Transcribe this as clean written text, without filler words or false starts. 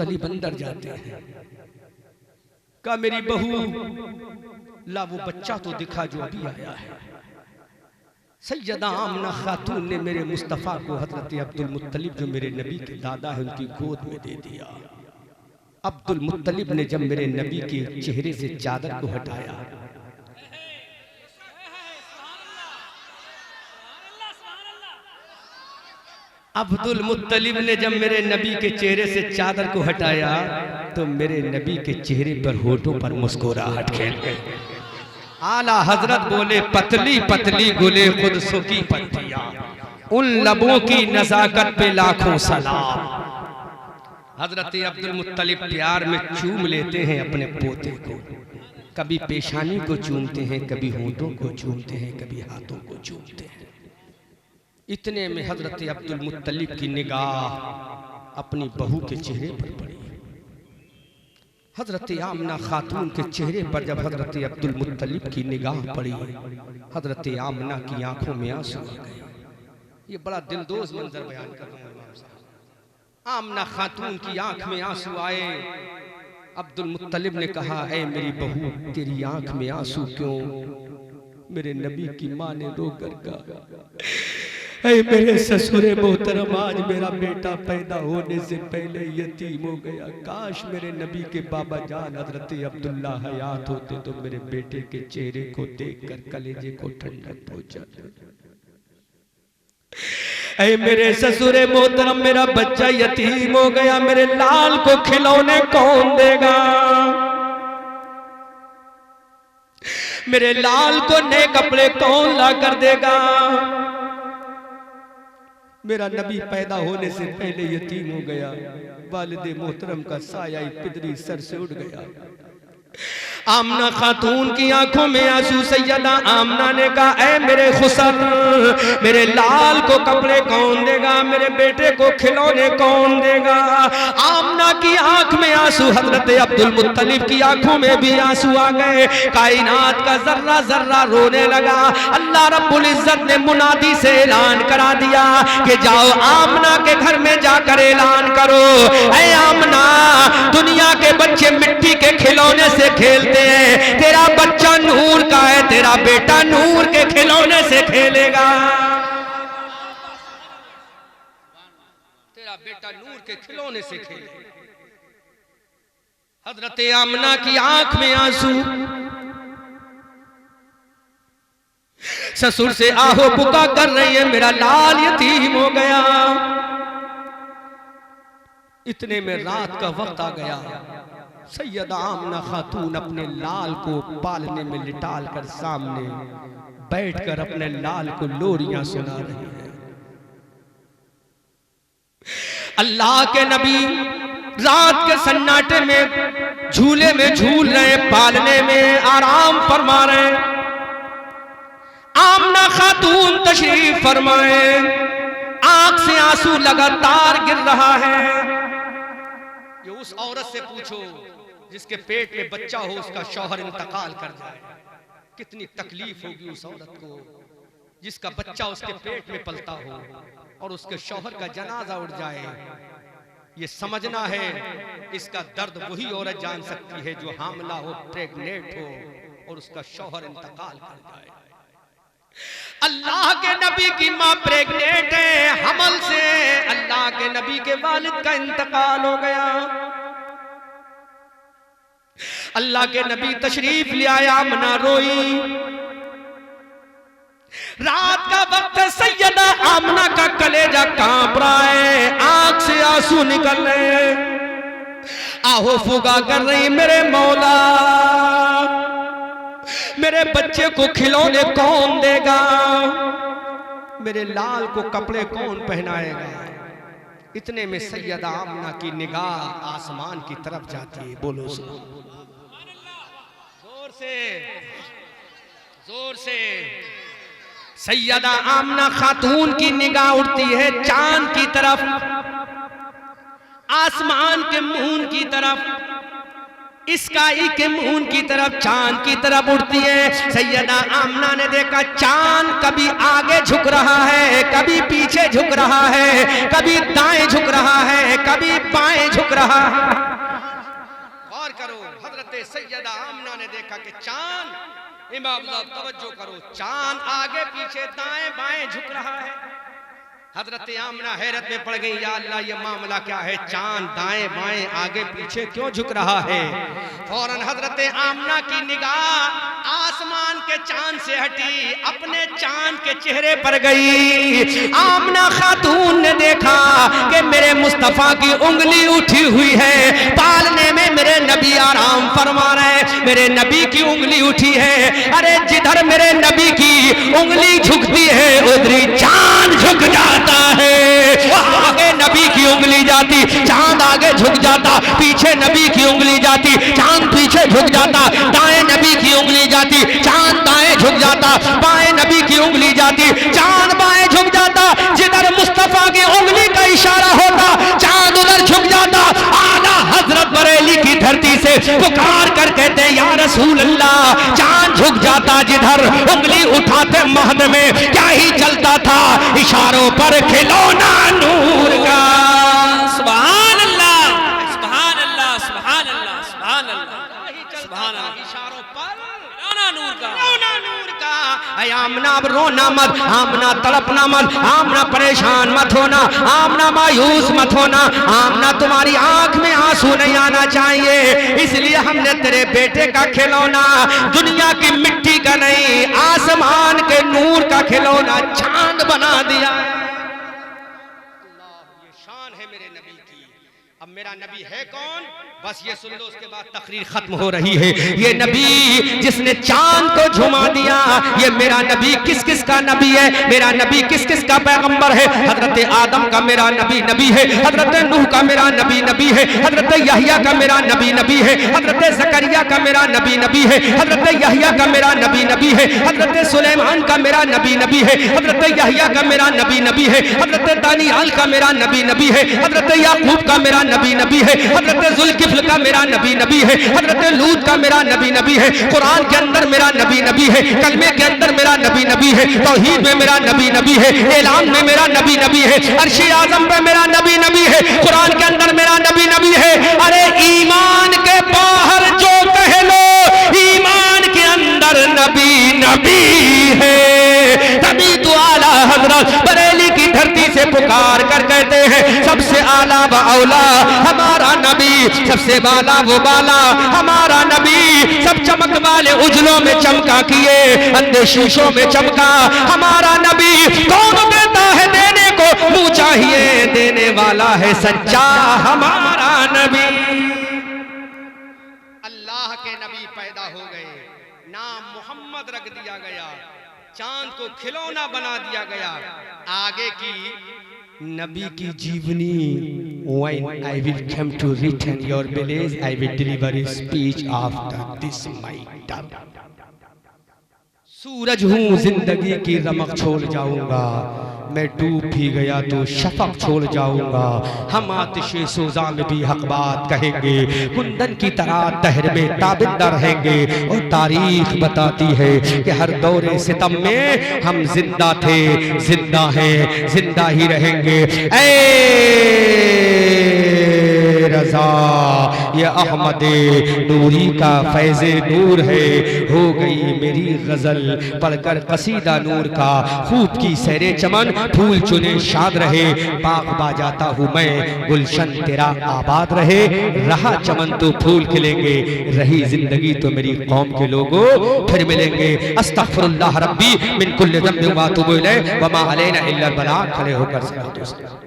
मुत्तलिब अंदर जाते हैं। कहा मेरी बहू ला वो बच्चा तो दिखा जो अभी आया है। सैयदा आमना खातून ने मेरे मुस्तफ़ा को हजरत अब्दुल मुत्तलिब जो मेरे नबी के दादा है उनकी गोद में दे दिया। अब्दुल मुत्तलिब ने जब मेरे नबी के चेहरे से चादर को हटाया, अब्दुल मुत्तलिब ने जब मेरे नबी के चेहरे से चादर को हटाया तो मेरे नबी के चेहरे पर होठों पर मुस्कुराहट खेल गई। आला हजरत बोले पतली पतली गुले खुद सुखी पत्तियां, उन लबों की नजाकत पे लाखों सलाम। हजरत अब्दुल मुत्तलिब प्यार में चूम लेते हैं अपने पोते को, कभी पेशानी को चूमते हैं, कभी होठों को चूमते हैं, कभी हाथों को चूमते हैं। इतने में हजरत अब्दुल मुत्तलिब की निगाह अपनी बहू के चेहरे पर पड़ी। हजरत आमना खातून के चेहरे पर जब हजरत अब्दुल मुत्तलिब की निगाह पड़ी, हजरत आमना की आंखों में आंसू आ गए। ये बड़ा दिलदोज मंजर बयान कर रहा हूं इमाम साहब। आमना खातून की आंख में आंसू आए। अब्दुल मुत्तलिब ने कहा, ऐ मेरी बहू तेरी आंख में आंसू क्यों? मेरे नबी की मां ने रोकर कहा, ऐ मेरे ससुरे मोहतरम, आज मेरा बेटा पैदा होने से पहले यतीम हो गया। काश मेरे नबी के बाबा जान हजरत अब्दुल्ला हयात होते तो मेरे बेटे के चेहरे को देखकर कलेजे को ठंडक पहुंचाते। ऐ मेरे ससुरे मोहतरम, मेरा बच्चा यतीम हो गया, मेरे लाल को खिलौने कौन देगा? मेरे लाल को नए कपड़े कौन ला कर देगा? मेरा नबी पैदा होने से पहले यतीम हो गया। वालिदे मोहतरम का साया पिदरी सर से उड़ गया। आमना खातून की आंखों में आंसू। सैयदा आमना ने कहा, ऐ मेरे खुसर, मेरे लाल को कपड़े कौन देगा? मेरे बेटे को खिलौने कौन देगा? आमना की आंख में आंसू, हजरत अब्दुल मुत्तलिब की आंखों में भी आंसू आ गए। कायनात का जर्रा जर्रा रोने लगा। अल्लाह रब्बुल इज्जत ने मुनादी से ऐलान करा दिया कि जाओ आमना के घर में जाकर ऐलान करो, ऐ आमना, दुनिया के बच्चे मिट्टी के खिलौने से खेलते हैं, तेरा बच्चा नूर का है, तेरा बेटा नूर के खिलौने से खेलेगा। तेरा बेटा नूर के खिलौने से खेलेगा। हजरत आमना की आंख में आंसू। ससुर से आहो पुका कर रही है, मेरा लाल यतीम हो गया। इतने में रात का वक्त आ गया। सैयदा आमना खातून अपने लाल को पालने में लिटाल कर सामने बैठकर अपने लाल को लोरियां सुना रही है। अल्लाह के नबी रात के सन्नाटे में झूले में झूल रहे, पालने में आराम फरमा रहे। आमना खातून तशरीफ फरमाए, आंख से आंसू लगातार गिर रहा है। ये उस औरत से पूछो जिसके पेट में बच्चा हो, उसका शौहर इंतकाल कर जाए, कितनी तकलीफ होगी उस औरत को जिसका बच्चा उसके पेट में पलता हो और उसके शौहर का जनाजा उड़ जाए। ये समझना है, इसका दर्द वही औरत जान सकती है जो हामला हो, प्रेग्नेंट हो और उसका शौहर इंतकाल कर जाए। अल्लाह के नबी की मां प्रेग्नेंट है, हमल से अल्लाह के नबी के वालिद का इंतकाल हो गया। अल्लाह के नबी तशरीफ ले आया, आमना रोई। रात का वक्त है, सैयदा आमना का कलेजा कांप रहा है, आंख से आंसू निकल रहे, आहो फुगा कर रही, मेरे मौला, मेरे बच्चे को खिलौने कौन देगा? मेरे लाल को कपड़े कौन पहनाएगा? इतने में सैयदा आमना की निगाह आसमान की तरफ जाती है। बोलो जोर से, जोर से। सैयदा आमना खातून की निगाह उठती है चांद की तरफ, आसमान के मून की तरफ। स्काई के मून की तरफ, चांद की तरफ उड़ती है। सैयदा आमना ने देखा चांद कभी आगे झुक रहा है, कभी पीछे झुक रहा है, कभी दाएं झुक रहा है, कभी बाएं झुक रहा है। गौर करो, हजरत सैयदा आमना ने देखा कि चांद, इमाम साहब तवज्जो करो, चांद आगे पीछे दाएं बाएं झुक रहा है। हजरत आमना हैरत में पड़ गई, या अल्लाह ये मामला क्या है, चांद दाएं बाएं आगे पीछे क्यों झुक रहा है। फौरन हजरत आमना की निगाह आसमान के चांद से हटी, अपने चांद के चेहरे पर गई। आमना खातून ने देखा कि मेरे मुस्तफा की उंगली उठी हुई है, पालने में मेरे नबी आराम फरमा रहे, मेरे नबी की उंगली उठी है। अरे जिधर मेरे नबी की उंगली झुकती है उधर चांद झुक जाता है। आगे नबी की उंगली जाती, चांद आगे झुक जाता, पीछे नबी की उंगली जाती, चांद पीछे झुक जाता, दाएं नबी की उंगली जाती, चांद दाएं झुक जाता, बाएं नबी की उंगली जाती, चांद बाएं झुक जाता। जिधर मुस्तफा की उंगली का इशारा होता चांद उधर झुक जाता। आला हजरत बरेली की धरती से पुकार कर कहते या रसूल अल्लाह, चांद झुक जाता जिधर, उंगली उठाते महद में क्या ही चलता था, इशारों पर खिलौना नूर का। सुभान अल्लाह, सुभान अल्लाह, सुभान अल्लाह, सुभान अल्लाह, सुभान अल्लाह, इशारों पर खिलौना नूर का, खिलौना नूर का। आमना अब रोना मत, आमना तड़पना मत, आमना परेशान मत होना, आमना मायूस मत होना, आमना तुम्हारी आंख में आंसू नहीं आना चाहिए। इसलिए हमने तेरे बेटे का खिलौना दुनिया की मिट्टी का नहीं, आसमान के नूर का खिलौना चांद बना दिया। अब मेरा नबी है कौन, बस ये सुन लो, उसके बाद तकरीर खत्म हो रही है। ये नबी जिसने चांद को झुमा दिया, ये मेरा नबी किस किस का नबी है, मेरा नबी किस किस का पैगंबर है। हजरत आदम का मेरा नबी नबी है, हजरत नूह का मेरा नबी नबी है, हजरत यहया का मेरा नबी नबी है, हजरत जकरिया का मेरा नबी नबी है, हजरत यहया का मेरा नबी नबी है, हजरत सुलेमान का मेरा नबी नबी है, हजरत यहया का मेरा नबी नबी है, हजरत दानियाल का मेरा नबी नबी है, हजरत याकूब का मेरा नबी नबी है, हजरत जुल्किफ्ल का मेरा नबी नबी है, हजरत लूत का मेरा नबी नबी है, कुरान के अंदर मेरा नबी नबी है, कलमे के अंदर मेरा नबी नबी है, तौहीद में मेरा नबी नबी है, ऐलान में मेरा नबी नबी है, अर्श आज़म पे मेरा नबी नबी है, कुरान के अंदर मेरा नबी नबी है। अरे ईमान के बाहर जो कह लो, ईमान के अंदर नबी नबी है। तभी तो आला हजरत बरेली की धरती से पुकार कर कहते हैं सबसे आला व औला हमारा नबी, सबसे बाला वो बाला हमारा नबी। सब चमक वाले उजलों में चमका किए, अंधे शीशों में चमका हमारा नबी। कौन देता है देने को, मुँह चाहिए देने वाला है सच्चा हमारा नबी। अल्लाह के नबी पैदा हो गए, नाम मोहम्मद रख दिया गया, चांद को खिलौना बना दिया गया। आगे की नबी की जीवनी, when I will come to return your village, I will deliver a speech after this my death. सूरज हूँ जिंदगी की रमक छोड़ जाऊंगा, मैं डूब भी गया तो शफक छोड़ जाऊंगा। हम आतिशे सोजा में भी हक बात कहेंगे, कुंदन की तरह दहर में ताबिंदा रहेंगे। और तारीख बताती है कि हर दौरे सितम में हम जिंदा थे, जिंदा हैं, जिंदा ही रहेंगे। ऐ रज़ा ये अहमद नूरी का फैज़े नूर है, हो गई मेरी गजल पढ़कर कसीदा नूर का। खूब की सैरे चमन फूल चुने शाद रहे, बाग बाजाता हूँ मैं गुलशन तेरा आबाद रहे। रहा चमन तो फूल खिलेंगे, रही जिंदगी तो मेरी कौम के लोगों फिर मिलेंगे। अस्तगफिरुल्लाह रब्बी मिन कुल्लि ज़ंबिन व अतूबु इलैह व मा अलैना इल्ला अल बलाग। खड़े होकर सलात